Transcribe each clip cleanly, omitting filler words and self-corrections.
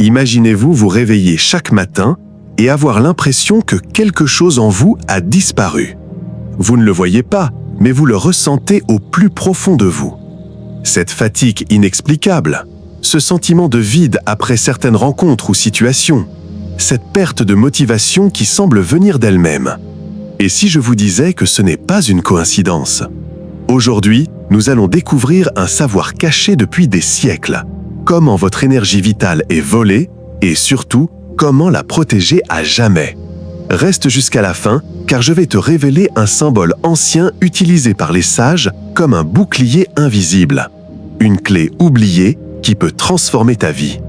Imaginez-vous vous réveiller chaque matin et avoir l'impression que quelque chose en vous a disparu. Vous ne le voyez pas, mais vous le ressentez au plus profond de vous. Cette fatigue inexplicable, ce sentiment de vide après certaines rencontres ou situations, cette perte de motivation qui semble venir d'elle-même. Et si je vous disais que ce n'est pas une coïncidence? Aujourd'hui, nous allons découvrir un savoir caché depuis des siècles. Comment votre énergie vitale est volée et surtout, comment la protéger à jamais. Reste jusqu'à la fin, car je vais te révéler un symbole ancien utilisé par les sages comme un bouclier invisible. Une clé oubliée qui peut transformer ta vie.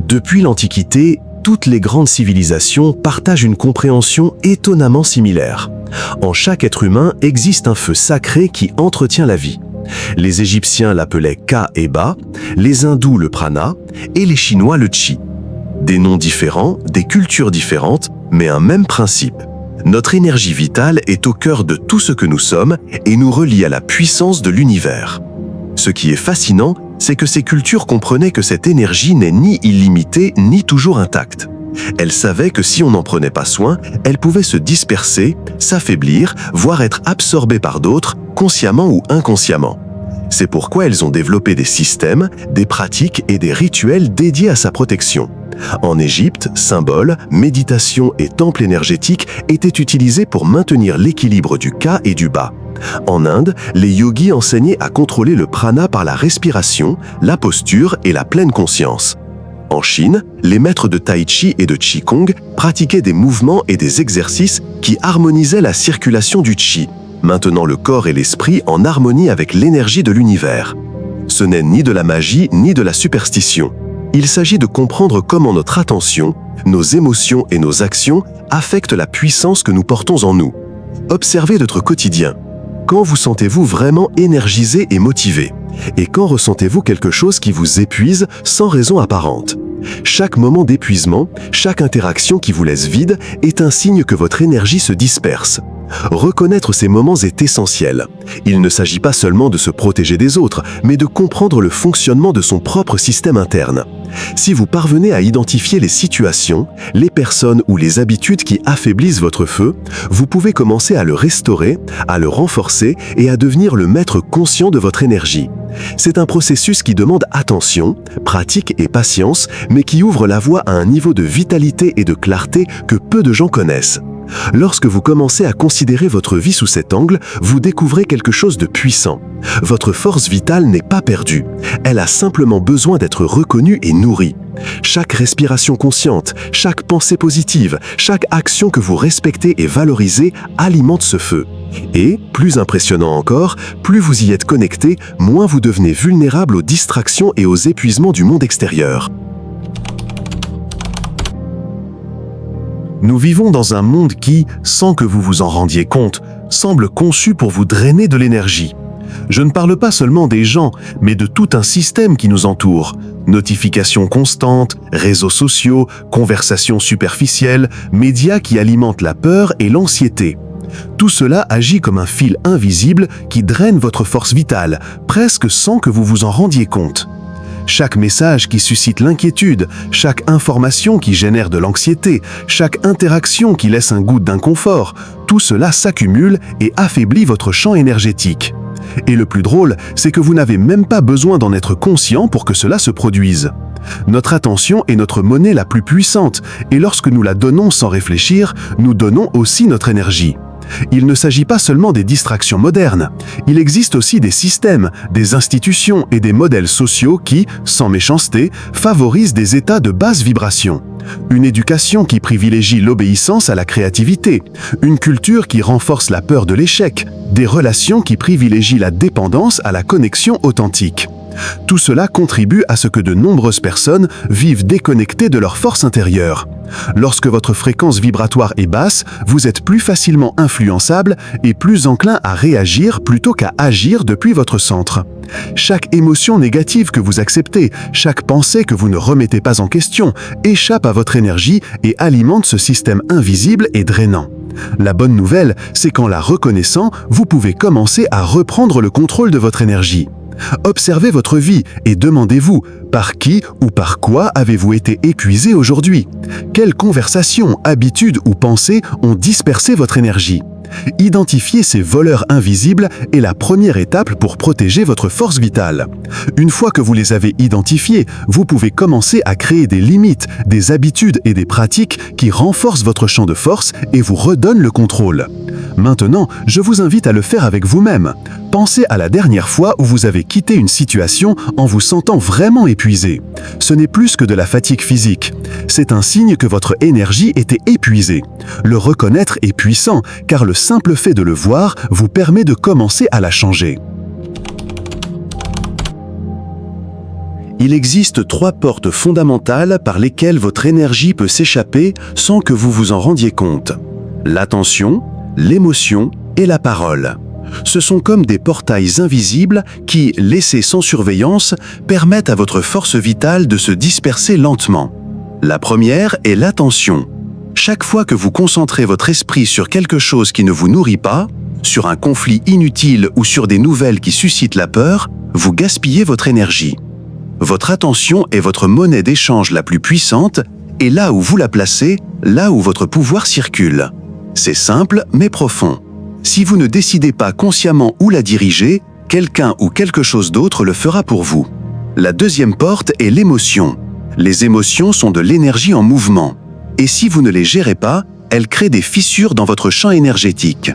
Depuis l'Antiquité, toutes les grandes civilisations partagent une compréhension étonnamment similaire. En chaque être humain existe un feu sacré qui entretient la vie. Les Égyptiens l'appelaient Ka et Ba, les Hindous le Prana et les Chinois le Chi. Des noms différents, des cultures différentes, mais un même principe. Notre énergie vitale est au cœur de tout ce que nous sommes et nous relie à la puissance de l'univers. Ce qui est fascinant, c'est que ces cultures comprenaient que cette énergie n'est ni illimitée ni toujours intacte. Elles savaient que si on n'en prenait pas soin, elle pouvait se disperser, s'affaiblir, voire être absorbée par d'autres, consciemment ou inconsciemment. C'est pourquoi elles ont développé des systèmes, des pratiques et des rituels dédiés à sa protection. En Égypte, symboles, méditation et temples énergétiques étaient utilisés pour maintenir l'équilibre du Ka et du Ba. En Inde, les yogis enseignaient à contrôler le prana par la respiration, la posture et la pleine conscience. En Chine, les maîtres de Tai Chi et de Qigong pratiquaient des mouvements et des exercices qui harmonisaient la circulation du Qi, maintenant le corps et l'esprit en harmonie avec l'énergie de l'univers. Ce n'est ni de la magie ni de la superstition. Il s'agit de comprendre comment notre attention, nos émotions et nos actions affectent la puissance que nous portons en nous. Observez notre quotidien. Quand vous sentez-vous vraiment énergisé et motivé? Et quand ressentez-vous quelque chose qui vous épuise sans raison apparente? Chaque moment d'épuisement, chaque interaction qui vous laisse vide est un signe que votre énergie se disperse. Reconnaître ces moments est essentiel. Il ne s'agit pas seulement de se protéger des autres, mais de comprendre le fonctionnement de son propre système interne. Si vous parvenez à identifier les situations, les personnes ou les habitudes qui affaiblissent votre feu, vous pouvez commencer à le restaurer, à le renforcer et à devenir le maître conscient de votre énergie. C'est un processus qui demande attention, pratique et patience, mais qui ouvre la voie à un niveau de vitalité et de clarté que peu de gens connaissent. Lorsque vous commencez à considérer votre vie sous cet angle, vous découvrez quelque chose de puissant. Votre force vitale n'est pas perdue. Elle a simplement besoin d'être reconnue et nourrie. Chaque respiration consciente, chaque pensée positive, chaque action que vous respectez et valorisez alimente ce feu. Et, plus impressionnant encore, plus vous y êtes connecté, moins vous devenez vulnérable aux distractions et aux épuisements du monde extérieur. Nous vivons dans un monde qui, sans que vous vous en rendiez compte, semble conçu pour vous drainer de l'énergie. Je ne parle pas seulement des gens, mais de tout un système qui nous entoure. Notifications constantes, réseaux sociaux, conversations superficielles, médias qui alimentent la peur et l'anxiété. Tout cela agit comme un fil invisible qui draine votre force vitale, presque sans que vous vous en rendiez compte. Chaque message qui suscite l'inquiétude, chaque information qui génère de l'anxiété, chaque interaction qui laisse un goût d'inconfort, tout cela s'accumule et affaiblit votre champ énergétique. Et le plus drôle, c'est que vous n'avez même pas besoin d'en être conscient pour que cela se produise. Notre attention est notre monnaie la plus puissante, et lorsque nous la donnons sans réfléchir, nous donnons aussi notre énergie. Il ne s'agit pas seulement des distractions modernes. Il existe aussi des systèmes, des institutions et des modèles sociaux qui, sans méchanceté, favorisent des états de basse vibration. Une éducation qui privilégie l'obéissance à la créativité, une culture qui renforce la peur de l'échec, des relations qui privilégient la dépendance à la connexion authentique. Tout cela contribue à ce que de nombreuses personnes vivent déconnectées de leur force intérieure. Lorsque votre fréquence vibratoire est basse, vous êtes plus facilement influençable et plus enclin à réagir plutôt qu'à agir depuis votre centre. Chaque émotion négative que vous acceptez, chaque pensée que vous ne remettez pas en question, échappe à votre énergie et alimente ce système invisible et drainant. La bonne nouvelle, c'est qu'en la reconnaissant, vous pouvez commencer à reprendre le contrôle de votre énergie. Observez votre vie et demandez-vous par qui ou par quoi avez-vous été épuisé aujourd'hui? Quelles conversations, habitudes ou pensées ont dispersé votre énergie? Identifier ces voleurs invisibles est la première étape pour protéger votre force vitale. Une fois que vous les avez identifiés, vous pouvez commencer à créer des limites, des habitudes et des pratiques qui renforcent votre champ de force et vous redonnent le contrôle. Maintenant, je vous invite à le faire avec vous-même. Pensez à la dernière fois où vous avez quitté une situation en vous sentant vraiment épuisé. Ce n'est plus que de la fatigue physique. C'est un signe que votre énergie était épuisée. Le reconnaître est puissant, car le simple fait de le voir vous permet de commencer à la changer. Il existe 3 portes fondamentales par lesquelles votre énergie peut s'échapper sans que vous vous en rendiez compte. L'attention, l'émotion et la parole. Ce sont comme des portails invisibles qui, laissés sans surveillance, permettent à votre force vitale de se disperser lentement. La première est l'attention. Chaque fois que vous concentrez votre esprit sur quelque chose qui ne vous nourrit pas, sur un conflit inutile ou sur des nouvelles qui suscitent la peur, vous gaspillez votre énergie. Votre attention est votre monnaie d'échange la plus puissante et là où vous la placez, là où votre pouvoir circule. C'est simple mais profond. Si vous ne décidez pas consciemment où la diriger, quelqu'un ou quelque chose d'autre le fera pour vous. La deuxième porte est l'émotion. Les émotions sont de l'énergie en mouvement. Et si vous ne les gérez pas, elles créent des fissures dans votre champ énergétique.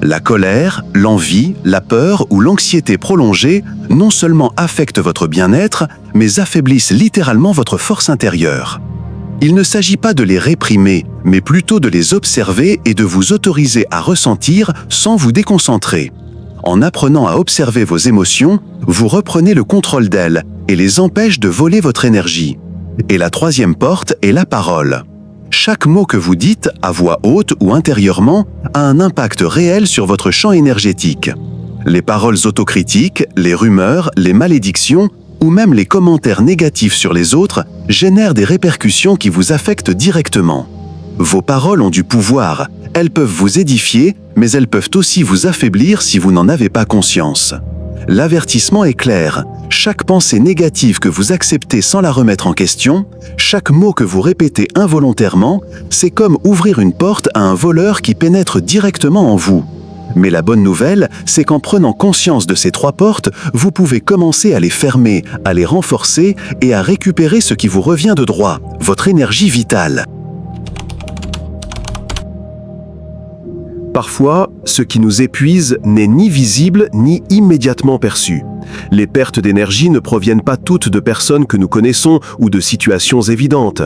La colère, l'envie, la peur ou l'anxiété prolongée non seulement affectent votre bien-être, mais affaiblissent littéralement votre force intérieure. Il ne s'agit pas de les réprimer, mais plutôt de les observer et de vous autoriser à ressentir sans vous déconcentrer. En apprenant à observer vos émotions, vous reprenez le contrôle d'elles et les empêche de voler votre énergie. Et la troisième porte est la parole. Chaque mot que vous dites, à voix haute ou intérieurement, a un impact réel sur votre champ énergétique. Les paroles autocritiques, les rumeurs, les malédictions ou même les commentaires négatifs sur les autres génèrent des répercussions qui vous affectent directement. Vos paroles ont du pouvoir, elles peuvent vous édifier, mais elles peuvent aussi vous affaiblir si vous n'en avez pas conscience. L'avertissement est clair, chaque pensée négative que vous acceptez sans la remettre en question, chaque mot que vous répétez involontairement, c'est comme ouvrir une porte à un voleur qui pénètre directement en vous. Mais la bonne nouvelle, c'est qu'en prenant conscience de ces 3 portes, vous pouvez commencer à les fermer, à les renforcer et à récupérer ce qui vous revient de droit, votre énergie vitale. Parfois, ce qui nous épuise n'est ni visible ni immédiatement perçu. Les pertes d'énergie ne proviennent pas toutes de personnes que nous connaissons ou de situations évidentes.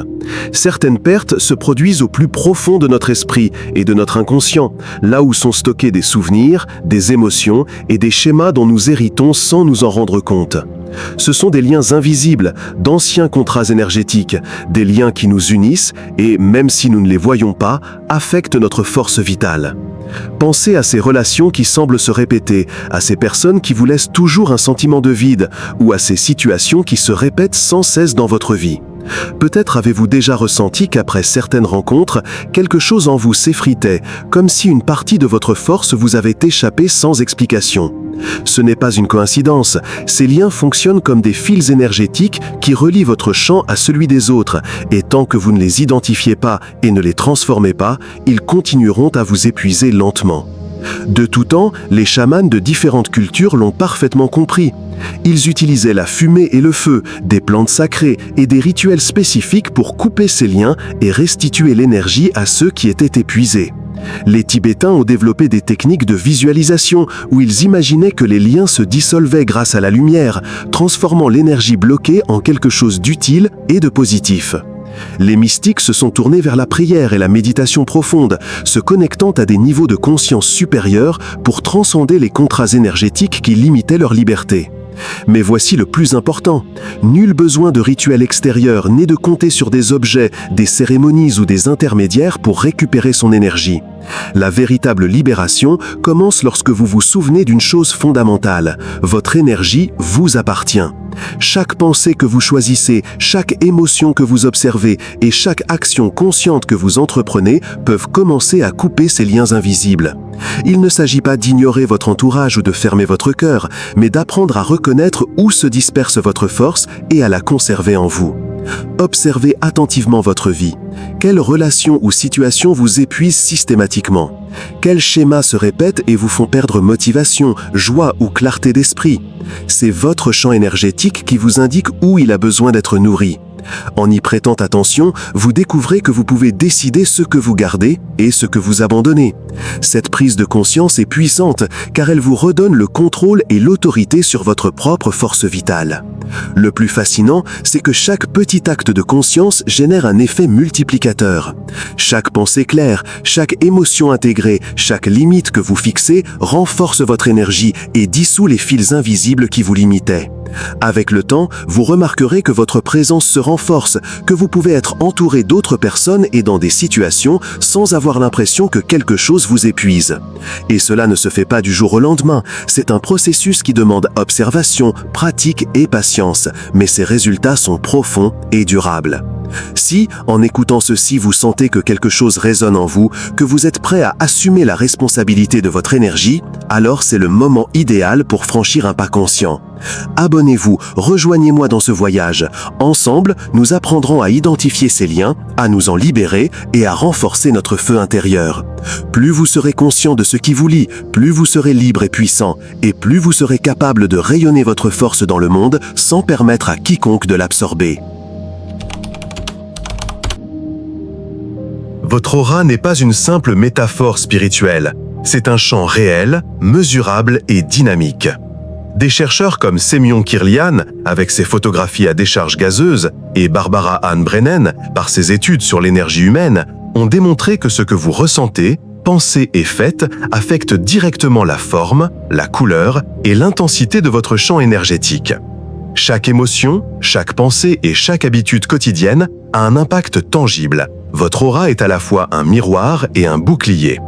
Certaines pertes se produisent au plus profond de notre esprit et de notre inconscient, là où sont stockés des souvenirs, des émotions et des schémas dont nous héritons sans nous en rendre compte. Ce sont des liens invisibles, d'anciens contrats énergétiques, des liens qui nous unissent et, même si nous ne les voyons pas, affectent notre force vitale. Pensez à ces relations qui semblent se répéter, à ces personnes qui vous laissent toujours un sentiment de vide, ou à ces situations qui se répètent sans cesse dans votre vie. Peut-être avez-vous déjà ressenti qu'après certaines rencontres, quelque chose en vous s'effritait, comme si une partie de votre force vous avait échappé sans explication. Ce n'est pas une coïncidence, ces liens fonctionnent comme des fils énergétiques qui relient votre champ à celui des autres, et tant que vous ne les identifiez pas et ne les transformez pas, ils continueront à vous épuiser lentement. De tout temps, les chamans de différentes cultures l'ont parfaitement compris. Ils utilisaient la fumée et le feu, des plantes sacrées et des rituels spécifiques pour couper ces liens et restituer l'énergie à ceux qui étaient épuisés. Les Tibétains ont développé des techniques de visualisation où ils imaginaient que les liens se dissolvaient grâce à la lumière, transformant l'énergie bloquée en quelque chose d'utile et de positif. Les mystiques se sont tournés vers la prière et la méditation profonde, se connectant à des niveaux de conscience supérieurs pour transcender les contrats énergétiques qui limitaient leur liberté. Mais voici le plus important, nul besoin de rituels extérieurs ni de compter sur des objets, des cérémonies ou des intermédiaires pour récupérer son énergie. La véritable libération commence lorsque vous vous souvenez d'une chose fondamentale, votre énergie vous appartient. Chaque pensée que vous choisissez, chaque émotion que vous observez et chaque action consciente que vous entreprenez peuvent commencer à couper ces liens invisibles. Il ne s'agit pas d'ignorer votre entourage ou de fermer votre cœur, mais d'apprendre à reconnaître où se disperse votre force et à la conserver en vous. Observez attentivement votre vie. Quelles relations ou situations vous épuisent systématiquement? Quels schémas se répètent et vous font perdre motivation, joie ou clarté d'esprit? C'est votre champ énergétique qui vous indique où il a besoin d'être nourri. En y prêtant attention, vous découvrez que vous pouvez décider ce que vous gardez et ce que vous abandonnez. Cette prise de conscience est puissante car elle vous redonne le contrôle et l'autorité sur votre propre force vitale. Le plus fascinant, c'est que chaque petit acte de conscience génère un effet multiplicateur. Chaque pensée claire, chaque émotion intégrée, chaque limite que vous fixez renforce votre énergie et dissout les fils invisibles qui vous limitaient. Avec le temps, vous remarquerez que votre présence se renforce, que vous pouvez être entouré d'autres personnes et dans des situations sans avoir l'impression que quelque chose vous épuise. Et cela ne se fait pas du jour au lendemain, c'est un processus qui demande observation, pratique et patience, mais ses résultats sont profonds et durables. Si, en écoutant ceci, vous sentez que quelque chose résonne en vous, que vous êtes prêt à assumer la responsabilité de votre énergie, alors c'est le moment idéal pour franchir un pas conscient. Abonnez-vous, rejoignez-moi dans ce voyage. Ensemble, nous apprendrons à identifier ces liens, à nous en libérer et à renforcer notre feu intérieur. Plus vous serez conscient de ce qui vous lie, plus vous serez libre et puissant, et plus vous serez capable de rayonner votre force dans le monde sans permettre à quiconque de l'absorber. Votre aura n'est pas une simple métaphore spirituelle, c'est un champ réel, mesurable et dynamique. Des chercheurs comme Semyon Kirlian, avec ses photographies à décharge gazeuse, et Barbara Ann Brennan, par ses études sur l'énergie humaine, ont démontré que ce que vous ressentez, pensez et faites affecte directement la forme, la couleur et l'intensité de votre champ énergétique. Chaque émotion, chaque pensée et chaque habitude quotidienne a un impact tangible. Votre aura est à la fois un miroir et un bouclier.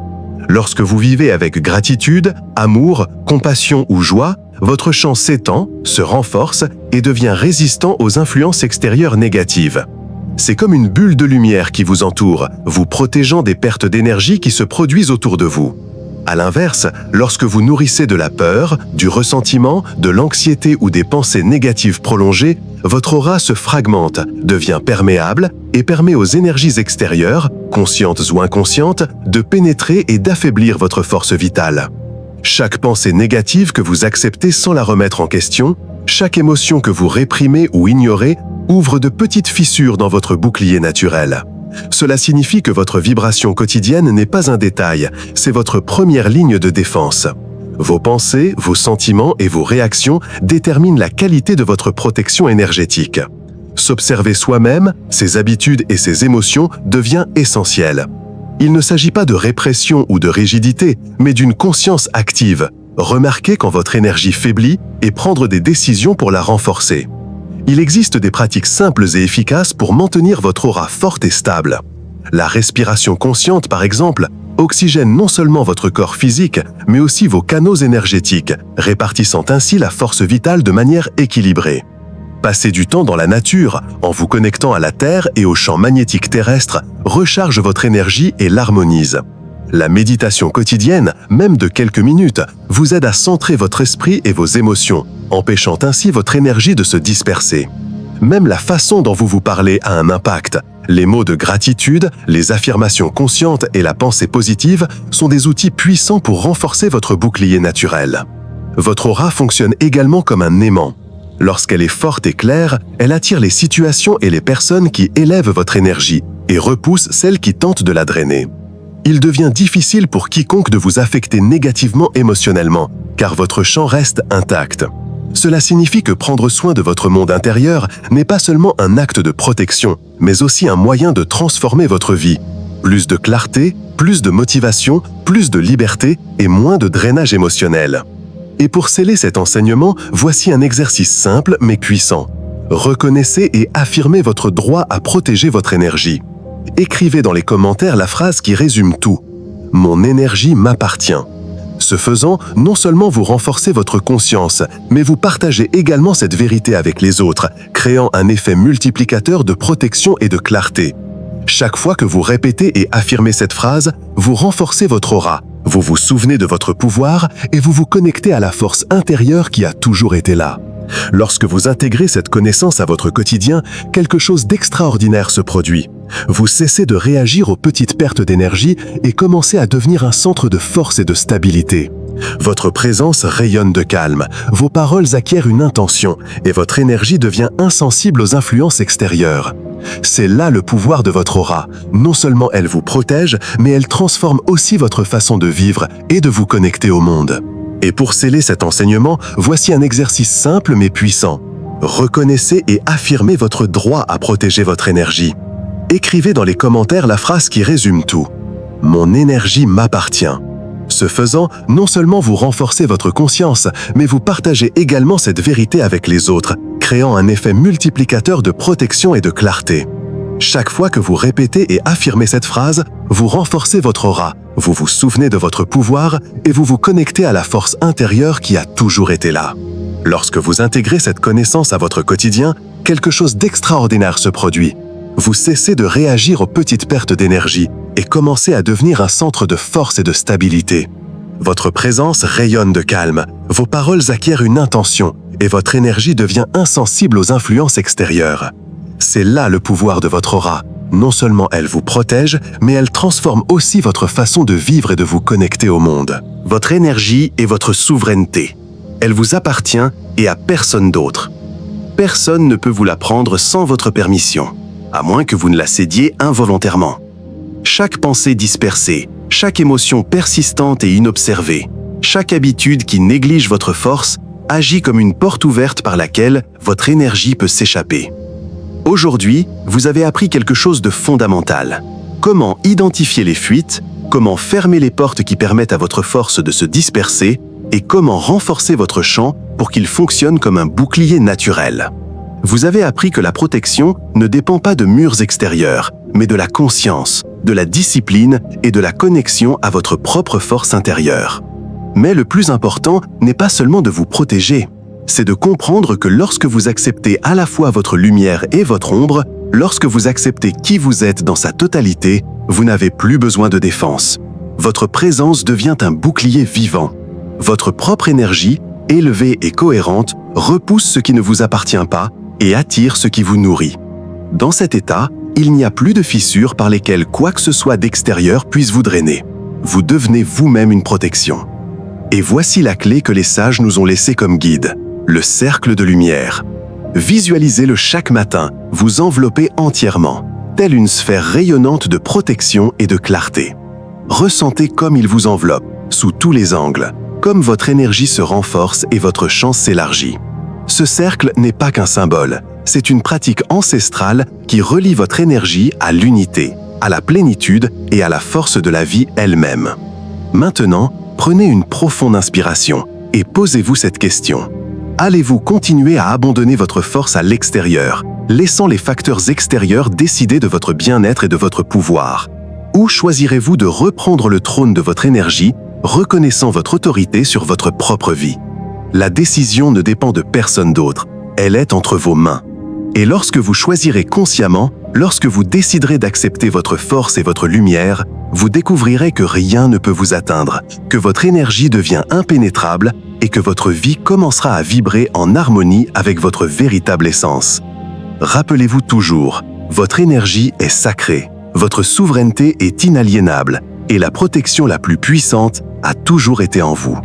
Lorsque vous vivez avec gratitude, amour, compassion ou joie, votre champ s'étend, se renforce et devient résistant aux influences extérieures négatives. C'est comme une bulle de lumière qui vous entoure, vous protégeant des pertes d'énergie qui se produisent autour de vous. À l'inverse, lorsque vous nourrissez de la peur, du ressentiment, de l'anxiété ou des pensées négatives prolongées, votre aura se fragmente, devient perméable et permet aux énergies extérieures, conscientes ou inconscientes, de pénétrer et d'affaiblir votre force vitale. Chaque pensée négative que vous acceptez sans la remettre en question, chaque émotion que vous réprimez ou ignorez, ouvre de petites fissures dans votre bouclier naturel. Cela signifie que votre vibration quotidienne n'est pas un détail, c'est votre première ligne de défense. Vos pensées, vos sentiments et vos réactions déterminent la qualité de votre protection énergétique. S'observer soi-même, ses habitudes et ses émotions devient essentiel. Il ne s'agit pas de répression ou de rigidité, mais d'une conscience active. Remarquer quand votre énergie faiblit et prendre des décisions pour la renforcer. Il existe des pratiques simples et efficaces pour maintenir votre aura forte et stable. La respiration consciente, par exemple, oxygène non seulement votre corps physique, mais aussi vos canaux énergétiques, répartissant ainsi la force vitale de manière équilibrée. Passer du temps dans la nature, en vous connectant à la Terre et au champ magnétique terrestre, recharge votre énergie et l'harmonise. La méditation quotidienne, même de quelques minutes, vous aide à centrer votre esprit et vos émotions, empêchant ainsi votre énergie de se disperser. Même la façon dont vous vous parlez a un impact. Les mots de gratitude, les affirmations conscientes et la pensée positive sont des outils puissants pour renforcer votre bouclier naturel. Votre aura fonctionne également comme un aimant. Lorsqu'elle est forte et claire, elle attire les situations et les personnes qui élèvent votre énergie et repousse celles qui tentent de la drainer. Il devient difficile pour quiconque de vous affecter négativement émotionnellement, car votre champ reste intact. Cela signifie que prendre soin de votre monde intérieur n'est pas seulement un acte de protection, mais aussi un moyen de transformer votre vie. Plus de clarté, plus de motivation, plus de liberté et moins de drainage émotionnel. Et pour sceller cet enseignement, voici un exercice simple mais puissant. Reconnaissez et affirmez votre droit à protéger votre énergie. Écrivez dans les commentaires la phrase qui résume tout. « Mon énergie m'appartient ». Ce faisant, non seulement vous renforcez votre conscience, mais vous partagez également cette vérité avec les autres, créant un effet multiplicateur de protection et de clarté. Chaque fois que vous répétez et affirmez cette phrase, vous renforcez votre aura, Vous vous souvenez de votre pouvoir et vous vous connectez à la force intérieure qui a toujours été là. Lorsque vous intégrez cette connaissance à votre quotidien, quelque chose d'extraordinaire se produit. Vous cessez de réagir aux petites pertes d'énergie et commencez à devenir un centre de force et de stabilité. Votre présence rayonne de calme, vos paroles acquièrent une intention et votre énergie devient insensible aux influences extérieures. C'est là le pouvoir de votre aura. Non seulement elle vous protège, mais elle transforme aussi votre façon de vivre et de vous connecter au monde. Et pour sceller cet enseignement, voici un exercice simple mais puissant. Reconnaissez et affirmez votre droit à protéger votre énergie. Écrivez dans les commentaires la phrase qui résume tout. « Mon énergie m'appartient ». Ce faisant, non seulement vous renforcez votre conscience, mais vous partagez également cette vérité avec les autres, créant un effet multiplicateur de protection et de clarté. Chaque fois que vous répétez et affirmez cette phrase, vous renforcez votre aura, vous vous souvenez de votre pouvoir et vous vous connectez à la force intérieure qui a toujours été là. Lorsque vous intégrez cette connaissance à votre quotidien, quelque chose d'extraordinaire se produit. Vous cessez de réagir aux petites pertes d'énergie et commencez à devenir un centre de force et de stabilité. Votre présence rayonne de calme, vos paroles acquièrent une intention et votre énergie devient insensible aux influences extérieures. C'est là le pouvoir de votre aura. Non seulement elle vous protège, mais elle transforme aussi votre façon de vivre et de vous connecter au monde. Votre énergie est votre souveraineté. Elle vous appartient et à personne d'autre. Personne ne peut vous la prendre sans votre permission, à moins que vous ne la cédiez involontairement. Chaque pensée dispersée, chaque émotion persistante et inobservée, chaque habitude qui néglige votre force agit comme une porte ouverte par laquelle votre énergie peut s'échapper. Aujourd'hui, vous avez appris quelque chose de fondamental. Comment identifier les fuites, comment fermer les portes qui permettent à votre force de se disperser et comment renforcer votre champ pour qu'il fonctionne comme un bouclier naturel. Vous avez appris que la protection ne dépend pas de murs extérieurs, mais de la conscience, de la discipline et de la connexion à votre propre force intérieure. Mais le plus important n'est pas seulement de vous protéger, c'est de comprendre que lorsque vous acceptez à la fois votre lumière et votre ombre, lorsque vous acceptez qui vous êtes dans sa totalité, vous n'avez plus besoin de défense. Votre présence devient un bouclier vivant. Votre propre énergie, élevée et cohérente, repousse ce qui ne vous appartient pas et attire ce qui vous nourrit. Dans cet état, il n'y a plus de fissures par lesquelles quoi que ce soit d'extérieur puisse vous drainer. Vous devenez vous-même une protection. Et voici la clé que les sages nous ont laissée comme guide. Le cercle de lumière. Visualisez-le chaque matin, vous enveloppez entièrement, telle une sphère rayonnante de protection et de clarté. Ressentez comme il vous enveloppe, sous tous les angles, comme votre énergie se renforce et votre champ s'élargit. Ce cercle n'est pas qu'un symbole, c'est une pratique ancestrale qui relie votre énergie à l'unité, à la plénitude et à la force de la vie elle-même. Maintenant, prenez une profonde inspiration et posez-vous cette question. Allez-vous continuer à abandonner votre force à l'extérieur, laissant les facteurs extérieurs décider de votre bien-être et de votre pouvoir? Ou choisirez-vous de reprendre le trône de votre énergie, reconnaissant votre autorité sur votre propre vie? La décision ne dépend de personne d'autre, elle est entre vos mains. Et lorsque vous choisirez consciemment, lorsque vous déciderez d'accepter votre force et votre lumière, vous découvrirez que rien ne peut vous atteindre, que votre énergie devient impénétrable et que votre vie commencera à vibrer en harmonie avec votre véritable essence. Rappelez-vous toujours, votre énergie est sacrée, votre souveraineté est inaliénable et la protection la plus puissante a toujours été en vous.